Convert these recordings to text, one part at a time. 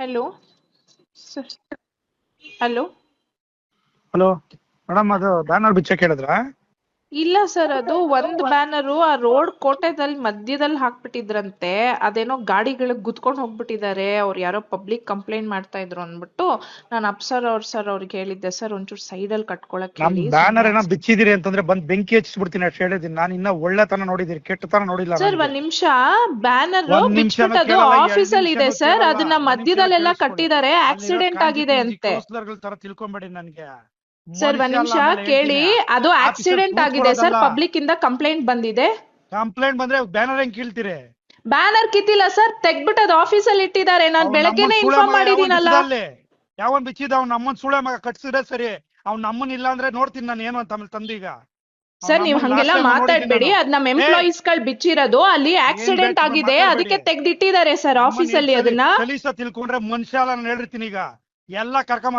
Hello sir. Hello. Hello madam, ಅದು banner ಬಿಚ್ಚಕ್ಕೆ ಹೇಳಿದ್ರಾ? ಇಲ್ಲ sir, ಅದು ಒಂದು ಬ್ಯಾನರು ಆ ರೋಡ್ ಕೋಟೆದಲ್ಲಿ ಮಧ್ಯದಲ್ಲಿ ಹಾಕ್ಬಿಟ್ಟಿದ್ರಂತೆ. ಅದೇನೋ ಗಾಡಿಗಳಿಗೆ ಗುದ್ಕೊಂಡು ಹೋಗ್ಬಿಟ್ಟಿದ್ದಾರೆ, ಅವ್ರು ಯಾರೋ ಪಬ್ಲಿಕ್ ಕಂಪ್ಲೇಂಟ್ ಮಾಡ್ತಾ ಇದ್ರು ಅಂದ್ಬಿಟ್ಟು ನಾನು ಅಪ್ಸರ್ ಅವ್ರಿಗೆ ಹೇಳಿದ್ದೆ ಸರ್, ಒಂಚೂರು ಸೈಡಲ್ಲಿ ಕಟ್ಕೊಳಕ್ ನಮ್ ಹೇಳಿ. ಬ್ಯಾನರ್ ಏನೋ ಬಿಚ್ಚಿದಿರಿ ಅಂತಂದ್ರೆ ಬಂದ್ ಬೆಂಕಿ ಹಚ್ಚಿಸ್ಬಿಡ್ತೀನಿ ಅಷ್ಟು ಹೇಳಿದೀನಿ. ನಾನು ಇನ್ನ ಒಳ್ಳೆತನ ನೋಡಿದೀನಿ, ಕೆಟ್ಟತನ ನೋಡಿಲ್ಲ. ಸರ್ ನನಗೆ ಒಂದ್ ನಿಮಿಷ, ಬ್ಯಾನರ್ ಒಂದ್ ನಿಮಿಷನೂ ಬಿಚ್ಬಿಟ್ಟದು ಕೇಳಲ್ಲ, ಆಫೀಸ್ ಅಲ್ಲಿ ಇದೆ ಸರ್, ಅದನ್ನ ಮಧ್ಯದಲ್ಲೆಲ್ಲ ಕಟ್ಟಿದ್ದಾರೆ, ಆಕ್ಸಿಡೆಂಟ್ ಆಗಿದೆ ಅಂತೆ. ಕೌನ್ಸಿಲರ್ಗಳ ತರ ತಿಳ್ಕೊಂಬೇಡಿ ನನ್ಗೆ. ಸರ್ ಒಂದ್ ನಿಮಿಷ ಕೇಳಿ, ಅದು ಆಕ್ಸಿಡೆಂಟ್ ಆಗಿದೆ ಸರ್, ಪಬ್ಲಿಕ್ ಇಂದ ಕಂಪ್ಲೇಂಟ್ ಬಂದಿದೆ. ಕಂಪ್ಲೇಂಟ್ ಬಂದ್ರೆ ಬ್ಯಾನರ್ ಹೆಂಗ್ ಕೀಳ್ತೀರಿ? ಬ್ಯಾನರ್ ಕಿತ್ತಿಲ್ಲ ಸರ್, ತೆಗ್ಬಿಟ್ಟು ಅದು ಆಫೀಸ್ ಅಲ್ಲಿ ಇಟ್ಟಿದ್ದಾರೆ. ನಾನು ಬೆಳಗ್ಗೆನೆ ಇನ್ಫಾರ್ಮ್ ಮಾಡಿದೀನಲ್ಲ. ಯಾವನ್ ಬಿಚ್ಚಿದ ಅವ್ನ ನಮ್ಮನ್ ಸುಳೆ ಮಗ ಕಟ್ಸಿದ್ರೆ ಸರಿ, ಅವ್ನ ನಮ್ಮನ್ ಇಲ್ಲ ಅಂದ್ರೆ ನೋಡ್ತೀನಿ ನಾನು ಏನು ಅಂತ ಆಮೇಲೆ ತಂದೀಗ. ಸರ್ ನೀವ್ ಹಂಗೆಲ್ಲ ಮಾತಾಡ್ಬೇಡಿ, ಅದ್ ನಮ್ ಎಂಪ್ಲಾಯೀಸ್ ಗಳು ಬಿಚ್ಚಿರೋದು, ಅಲ್ಲಿ ಆಕ್ಸಿಡೆಂಟ್ ಆಗಿದೆ, ಅದಕ್ಕೆ ತೆಗ್ದಿಟ್ಟಿದ್ದಾರೆ ಸರ್ ಆಫೀಸ್ ಅಲ್ಲಿ. ಅದನ್ನ ಕಲೀಸ ತಿಳ್ಕೊಂಡ್ರೆ ಮನುಷ್ಯ ನಾನು ಹೇಳಿರ್ತೀನಿ. ಈಗ ಎಲ್ಲ ಕರ್ಕೊಂಡ್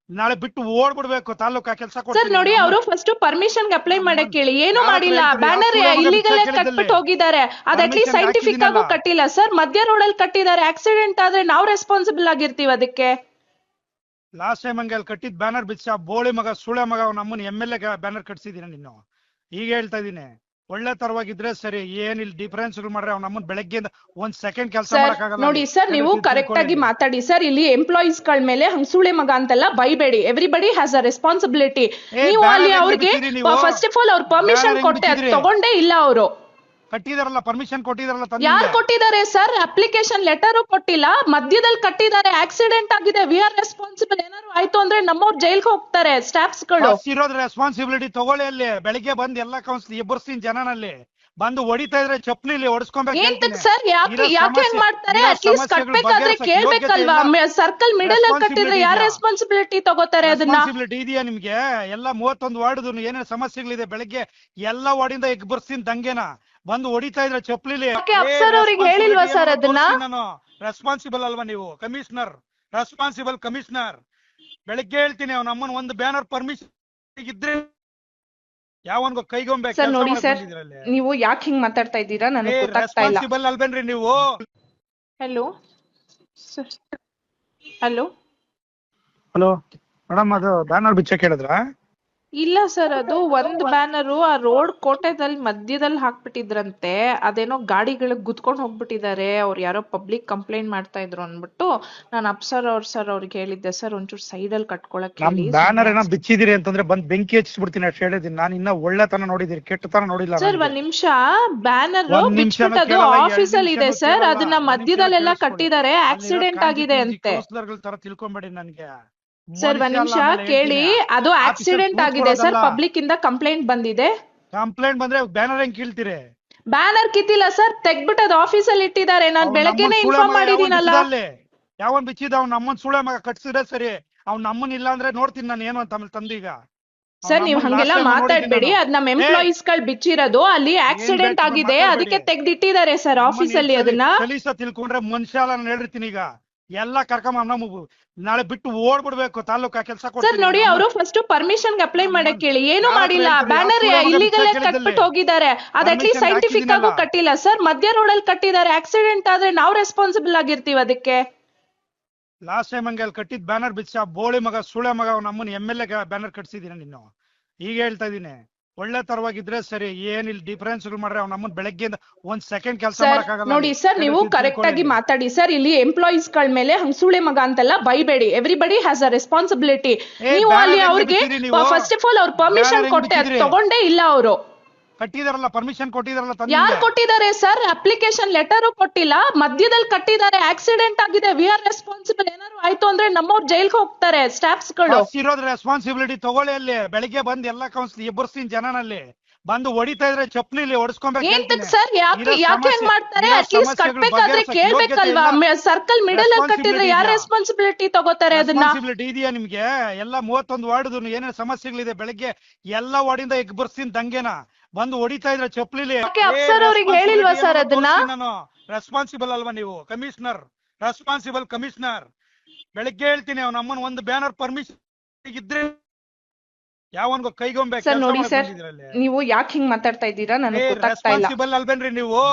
ನಾಳೆ ಬಿಟ್ಟು ಓಡ್ಬಿಡ್ಬೇಕು ತಾಲೂಕಾ ಕೆಲಸ. ಸರ್ ನೋಡಿ, ಅವರು ಫಸ್ಟ್ ಪರ್ಮಿಷನ್ ಅಪ್ಲೈ ಮಾಡಕ್ ಹೇಳಿ, ಏನು ಮಾಡಿಲ್ಲ. ಬ್ಯಾನರ್ ಇಲ್ಲಿಗಲ್ ಕಟ್ಬಿಟ್ಟು ಹೋಗಿದ್ದಾರೆ, ಅದ್ ಅಟ್ಲೀಸ್ಟ್ ಸೈಂಟಿಫಿಕ್ ಆಗು ಕಟ್ಟಿಲ್ಲ ಸರ್. ಮಧ್ಯ ರೋಡ್ ಅಲ್ಲಿ ಕಟ್ಟಿದ್ದಾರೆ, ಆಕ್ಸಿಡೆಂಟ್ ಆದ್ರೆ ನಾವ್ ರೆಸ್ಪಾನ್ಸಿಬಲ್ ಆಗಿರ್ತೀವಿ ಅದಕ್ಕೆ. ಲಾಸ್ಟ್ ಟೈಮ್ ಹಂಗೆ ಅಲ್ಲಿ ಕಟ್ಟಿದ್ ಬ್ಯಾನರ್ ಬಿಚ್ಚ ಬೋಳಿ ಮಗ ಸುಳೆ ಮಗ ನಮ್ಮನ್ನ MLA ಬ್ಯಾನರ್ ಕಟ್ಸಿದೀನಿ. ನೀನು ಈಗ ಹೇಳ್ತಾ ಇದೀನಿ, ಒಳ್ಳೆ ತರವಾಗಿದ್ರೆ ಸರಿ. ಏನಿಲ್ಲ ಡಿಫರೆನ್ಸ್ ಮಾಡ್ರೆ ಅವ್ನ ನಮ್ಮನ್ನ ಬೆಳಗ್ಗೆಯಿಂದ ಒಂದ್ ಸೆಕೆಂಡ್ ಕೆಲಸ ಮಾಡಕ್ಕಾಗಲ್ಲ. ನೋಡಿ ಸರ್, ನೀವು ಕರೆಕ್ಟ್ ಆಗಿ ಮಾತಾಡಿ ಸರ್. ಇಲ್ಲಿ ಎಂಪ್ಲಾಯೀಸ್ ಗಳ ಮೇಲೆ ಹಂಗ್ ಸುಳೆ ಮಗ ಅಂತೆಲ್ಲ ಬೈಬೇಡಿ. Everybody has a responsibility. ನೀವು ಅಲ್ಲಿ ಅವ್ರಿಗೆ ಫಸ್ಟ್ ಆಫ್ ಆಲ್ ಅವ್ರ ಪರ್ಮಿಷನ್ ಕೊಟ್ಟೆ, ಅದ್ ತಗೊಂಡೇ ಇಲ್ಲ ಅವರು. ಕಟ್ಟಿದಾರಲ್ಲ, ಪರ್ಮಿಷನ್ ಕೊಟ್ಟಿದಾರಲ್ಲ. ಯಾರು ಕೊಟ್ಟಿದ್ದಾರೆ ಸರ್? ಅಪ್ಲಿಕೇಶನ್ ಲೆಟರ್ ಕೊಟ್ಟಿಲ್ಲ, ಮಧ್ಯದಲ್ಲಿ ಕಟ್ಟಿದ್ದಾರೆ. ಆಕ್ಸಿಡೆಂಟ್ ಆಗಿದೆ, ವಿ ಆರ್ ರೆಸ್ಪಾನ್ಸಿಬಲ್. ಏನಾದ್ರು ಆಯ್ತು ಅಂದ್ರೆ ನಮ್ಮವ್ರು ಜೈಲ್ಗೆ ಹೋಗ್ತಾರೆ ಸ್ಟಾಫ್ಸ್ ಗಳು. ಇರೋದ್ ರೆಸ್ಪಾನ್ಸಿಬಿಲಿಟಿ ತಗೊಳ್ಳಿ. ಅಲ್ಲಿ ಬೆಳಿಗ್ಗೆ ಬಂದ್ ಎಲ್ಲಾ ಕೌನ್ಸಿಲ್ ಎಬ್ಬರ್ಸ್ತೀನಿ ಜನನಲ್ಲಿ. ಬಂದು ಹೊಡಿತಾ ಇದ್ರೆ ಚಪ್ಲಿ ಹೊಡಿಸ್ಕೊಬೇಕು ಸರ್. ಯಾಕೆ ಹೆಂಗ್ ಮಾಡ್ತಾರೆ? ಅಟ್ಲೀಸ್ಟ್ ಕಟ್ಬೇಕಾದ್ರೆ ಕೇಳ್ಬೇಕಲ್ವಾ? ಸರ್ಕಲ್ ಮಿಡಲ್ ಅಲ್ಲಿ ಕಟ್ಟಿದ್ರೆ ಯಾರು ರೆಸ್ಪಾನ್ಸಿಬಿಲಿಟಿ ತಗೋತಾರೆ? ಅದನ್ನ ರೆಸ್ಪಾನ್ಸಿಬಿಲಿಟಿ ಇದೆಯಾ ನಿಮ್ಗೆ? ಎಲ್ಲ 31 ವಾರ್ಡ್ ಏನೇನು ಸಮಸ್ಯೆಗಳಿದೆ, ಬೆಳಗ್ಗೆ ಎಲ್ಲ ವಾರ್ಡಿಂದ ಎಬ್ಬರ್ಸ್ತೀನಿ ದಂಗೆನ. ಬಂದು ಹೊಡಿತಾ ಇದ್ರೆ ಚಪ್ಲಿಲಿ. ಅಪ್ಸರ್ ಅವ್ರಿಗೆ ಹೇಳಿಲ್ವಾ ಸರ್ ಅದನ್ನ? ನಾನು ರೆಸ್ಪಾನ್ಸಿಬಲ್ ಅಲ್ವಾ ನೀವು? Commissioner, responsible commissioner. ಬೆಳಿಗ್ಗೆ ಹೇಳ್ತೀನಿ, ಅವ್ನ ನಮ್ಮನ್ ಒಂದು ಬ್ಯಾನರ್ ಪರ್ಮಿಷನ್ ಇದ್ರೆ ಯಾವನ್ಗೋ ಕೈಗೊಂಬೆ. ಸರ್ ನೋಡಿ ಸರ್, ನೀವು ಯಾಕೆ ಹಿಂಗ್ ಮಾತಾಡ್ತಾ ಇದ್ದೀರಾ ನನಗೆ ಗೊತ್ತಾಗ್ತಾ ಇಲ್ಲ. ರೆಸ್ಪಾನ್ಸಿಬಲ್ ಅಲ್ವೇನ್ರಿ ನೀವು? Hello sir. Hello. Hello madam, ಅದು ಬ್ಯಾನರ್ ಬಿಚ್ಚಕ್ಕೆ ಹೇಳಿದ್ರಾ? ಇಲ್ಲ ಸರ್, ಅದು ಒಂದು ಬ್ಯಾನರು ಆ ರೋಡ್ ಕೋಟೆದಲ್ಲಿ ಮಧ್ಯದಲ್ಲಿ ಹಾಕ್ಬಿಟ್ಟಿದ್ರಂತೆ. ಅದೇನೋ ಗಾಡಿಗಳಿಗೆ ಗುದ್ಕೊಂಡು ಹೋಗ್ಬಿಟ್ಟಿದ್ದಾರೆ, ಅವ್ರು ಯಾರೋ ಪಬ್ಲಿಕ್ ಕಂಪ್ಲೇಂಟ್ ಮಾಡ್ತಾ ಇದ್ರು ಅಂದ್ಬಿಟ್ಟು ನಾನು ಅಪ್ಸರ್ ಅವ್ರಿಗೆ ಹೇಳಿದ್ದೆ ಸರ್, ಒಂಚೂರು ಸೈಡಲ್ಲಿ ಕಟ್ಕೊಳಕ್ ಹೇಳಿ. ಬ್ಯಾನರ್ ಏನೋ ಬಿಚ್ಚಿದಿರಿ ಅಂತಂದ್ರೆ ಬಂದ್ ಬೆಂಕಿ ಹಚ್ಚಿಸ್ಬಿಡ್ತೀನಿ ಅಷ್ಟು ಹೇಳಿದೀನಿ. ನಾನು ಇನ್ನ ಒಳ್ಳೆತನ ನೋಡಿದೀನಿ, ಕೆಟ್ಟತನ ನೋಡಿಲ್ಲ. ಸರ್ ಒಂದ್ ನಿಮಿಷ, ಬ್ಯಾನರ್ ಬಿಚ್ಬಿಟ್ಟದು ಆಫೀಸ್ ಅಲ್ಲಿ ಇದೆ ಸರ್, ಅದನ್ನ ಮಧ್ಯದಲ್ಲೆಲ್ಲ ಕಟ್ಟಿದ್ದಾರೆ, ಆಕ್ಸಿಡೆಂಟ್ ಆಗಿದೆ ಅಂತೆ. ಕೌನ್ಸಿಲರ್ಗಳ ತರ ತಿಳ್ಕೊಂಬೇಡಿ ನನ್ಗೆ. ಸರ್ ಒಂದ್ ನಿಮಿಷ ಕೇಳಿ, ಅದು ಆಕ್ಸಿಡೆಂಟ್ ಆಗಿದೆ ಸರ್, ಪಬ್ಲಿಕ್ ಇಂದ ಕಂಪ್ಲೇಂಟ್ ಬಂದಿದೆ. ಕಂಪ್ಲೇಂಟ್ ಬಂದ್ರೆ ಬ್ಯಾನರ್ ಹೆಂಗ್ ಕೀಳ್ತೀರಿ? ಬ್ಯಾನರ್ ಕಿತ್ತಿಲ್ಲ ಸರ್, ತೆಗ್ಬಿಟ್ಟು ಅದು ಆಫೀಸ್ ಅಲ್ಲಿ ಇಟ್ಟಿದ್ದಾರೆ. ನಾನು ಬೆಳಗ್ಗೆನೆ ಇನ್ಫಾರ್ಮ್ ಮಾಡಿದೀನಲ್ಲ. ಯಾವನ್ ಬಿಚ್ಚಿದ ಅವ್ನ ನಮ್ಮನ್ ಸುಳೆ ಮಗ ಕಟ್ಸಿದ್ರೆ ಸರಿ, ಅವ್ನ ನಮ್ಮನ್ ಇಲ್ಲ ಅಂದ್ರೆ ನೋಡ್ತೀನಿ ನಾನು ಏನು ಅಂತ ಆಮೇಲೆ ತಂದೀಗ. ಸರ್ ನೀವ್ ಹಂಗೆಲ್ಲ ಮಾತಾಡ್ಬೇಡಿ, ಅದ್ ನಮ್ ಎಂಪ್ಲಾಯೀಸ್ ಗಳು ಬಿಚ್ಚಿರೋದು, ಅಲ್ಲಿ ಆಕ್ಸಿಡೆಂಟ್ ಆಗಿದೆ, ಅದಕ್ಕೆ ತೆಗ್ದಿಟ್ಟಿದ್ದಾರೆ ಸರ್ ಆಫೀಸ್ ಅಲ್ಲಿ. ಅದನ್ನ ಕಲೀಸ ತಿಳ್ಕೊಂಡ್ರೆ ಮನುಷ್ಯ ನಾನು ಹೇಳಿರ್ತೀನಿ. ಈಗ ಎಲ್ಲ ಕರ್ಕೊಂಡ್ ನಾಳೆ ಬಿಟ್ಟು ಓಡ್ಬಿಡ್ಬೇಕು ತಾಲೂಕಾ ಕೆಲಸ. ಸರ್ ನೋಡಿ, ಅವರು ಫಸ್ಟ್ ಪರ್ಮಿಷನ್ ಅಪ್ಲೈ ಮಾಡಕ್ ಹೇಳಿ, ಏನು ಮಾಡಿಲ್ಲ. ಬ್ಯಾನರ್ ಇಲ್ಲಿಗಲ್ ಕಟ್ಬಿಟ್ಟು ಹೋಗಿದ್ದಾರೆ, ಅದ್ ಅಟ್ಲೀಸ್ಟ್ ಸೈಂಟಿಫಿಕ್ ಆಗು ಕಟ್ಟಿಲ್ಲ ಸರ್. ಮಧ್ಯ ರೋಡ್ ಅಲ್ಲಿ ಕಟ್ಟಿದ್ದಾರೆ, ಆಕ್ಸಿಡೆಂಟ್ ಆದ್ರೆ ನಾವ್ ರೆಸ್ಪಾನ್ಸಿಬಲ್ ಆಗಿರ್ತೀವಿ ಅದಕ್ಕೆ. ಲಾಸ್ಟ್ ಟೈಮ್ ಹಂಗೆ ಅಲ್ಲಿ ಕಟ್ಟಿದ್ ಬ್ಯಾನರ್ ಬಿಚ್ಚ ಬೋಳಿ ಮಗ ಸುಳೆ ಮಗ ನಮ್ಮನ್ನ MLA ಬ್ಯಾನರ್ ಕಟ್ಸಿದೀನಿ. ನೀನು ಈಗ ಹೇಳ್ತಾ ಇದೀನಿ, ಒಳ್ಳೆ ತರವಾಗಿದ್ರೆ ಸರಿ. ಏನಿಲ್ಲ ಡಿಫರೆನ್ಸ್ ಮಾಡ್ರೆ ಅವ್ನ ನಮ್ಮನ್ನ ಬೆಳಗ್ಗೆಯಿಂದ ಒಂದ್ ಸೆಕೆಂಡ್ ಕೆಲಸ ಮಾಡಕ್ಕಾಗಲ್ಲ. ನೋಡಿ ಸರ್, ನೀವು ಕರೆಕ್ಟ್ ಆಗಿ ಮಾತಾಡಿ ಸರ್. ಇಲ್ಲಿ ಎಂಪ್ಲಾಯೀಸ್ ಗಳ ಮೇಲೆ ಹಂಗ್ ಸುಳೆ ಮಗ ಅಂತೆಲ್ಲ ಬೈಬೇಡಿ. Everybody has a responsibility. ನೀವು ಅಲ್ಲಿ ಅವ್ರಿಗೆ ಫಸ್ಟ್ ಆಫ್ ಆಲ್ ಅವ್ರ ಪರ್ಮಿಷನ್ ಕೊಟ್ಟೆ, ಅದ್ ತಗೊಂಡೇ ಇಲ್ಲ ಅವರು. ಕಟ್ಟಿದಾರಲ್ಲ, ಪರ್ಮಿಷನ್ ಕೊಟ್ಟಿದಾರಲ್ಲ. ಯಾರು ಕೊಟ್ಟಿದ್ದಾರೆ ಸರ್? ಅಪ್ಲಿಕೇಶನ್ ಲೆಟರ್ ಕೊಟ್ಟಿಲ್ಲ, ಮಧ್ಯದಲ್ಲಿ ಕಟ್ಟಿದ್ದಾರೆ. ಆಕ್ಸಿಡೆಂಟ್ ಆಗಿದೆ, ವಿ ಆರ್ ರೆಸ್ಪಾನ್ಸಿಬಲ್. ಏನಾದ್ರು ಆಯ್ತು ಅಂದ್ರೆ ನಮ್ಮವ್ರು ಜೈಲ್ಗೆ ಹೋಗ್ತಾರೆ ಸ್ಟಾಫ್ಸ್ ಗಳು. ಇರೋದ್ ರೆಸ್ಪಾನ್ಸಿಬಿಲಿಟಿ ತಗೊಳ್ಳಿ. ಅಲ್ಲಿ ಬೆಳಿಗ್ಗೆ ಬಂದ್ ಎಲ್ಲಾ ಕೌನ್ಸಿಲ್ ಎಬ್ಬರ್ಸ್ತೀನಿ ಜನನಲ್ಲಿ. ಬಂದು ಹೊಡಿತಾ ಇದ್ರೆ ಚಪ್ಲಿ ಹೊಡಿಸ್ಕೊಬೇಕು ಸರ್. ಯಾಕೆ ಹೆಂಗ್ ಮಾಡ್ತಾರೆ? ಅಟ್ಲೀಸ್ಟ್ ಕಟ್ಬೇಕಾದ್ರೆ ಕೇಳ್ಬೇಕಲ್ವಾ? ಸರ್ಕಲ್ ಮಿಡಲ್ ಅಲ್ಲಿ ಕಟ್ಟಿದ್ರೆ ಯಾರು ರೆಸ್ಪಾನ್ಸಿಬಿಲಿಟಿ ತಗೋತಾರೆ? ಅದನ್ನ ರೆಸ್ಪಾನ್ಸಿಬಿಲಿಟಿ ಇದೆಯಾ ನಿಮ್ಗೆ? ಎಲ್ಲ 31 ವಾರ್ಡ್ ಏನೇನು ಸಮಸ್ಯೆಗಳಿದೆ, ಬೆಳಗ್ಗೆ ಎಲ್ಲ ವಾರ್ಡಿಂದ ಎಬ್ಬರ್ಸ್ತೀನಿ ದಂಗೆನ. ಬಂದು ಹೊಡಿತಾ ಇದ್ರೆ ಚಪ್ಲಿಲಿ. ಅಪ್ಸರ್ ಅವ್ರಿಗೆ ಹೇಳಿಲ್ವಾ ಸರ್ ಅದನ್ನ? ನಾನು ರೆಸ್ಪಾನ್ಸಿಬಲ್ ಅಲ್ವಾ ನೀವು? Commissioner, responsible commissioner. ಬೆಳಿಗ್ಗೆ ಹೇಳ್ತೀನಿ, ಅವ್ನ ನಮ್ಮನ್ ಒಂದು ಬ್ಯಾನರ್ ಪರ್ಮಿಷನ್ ಇದ್ರೆ ಯಾವನ್ಗೋ ಕೈಗೊಂಬೆ. ಸರ್ ನೋಡಿ ಸರ್, ನೀವು ಯಾಕೆ ಹಿಂಗ್ ಮಾತಾಡ್ತಾ ಇದ್ದೀರಾ ನನಗೆ ಗೊತ್ತಾಗ್ತಾ ಇಲ್ಲ. ರೆಸ್ಪಾನ್ಸಿಬಲ್ ಅಲ್ವೇನ್ರಿ ನೀವು?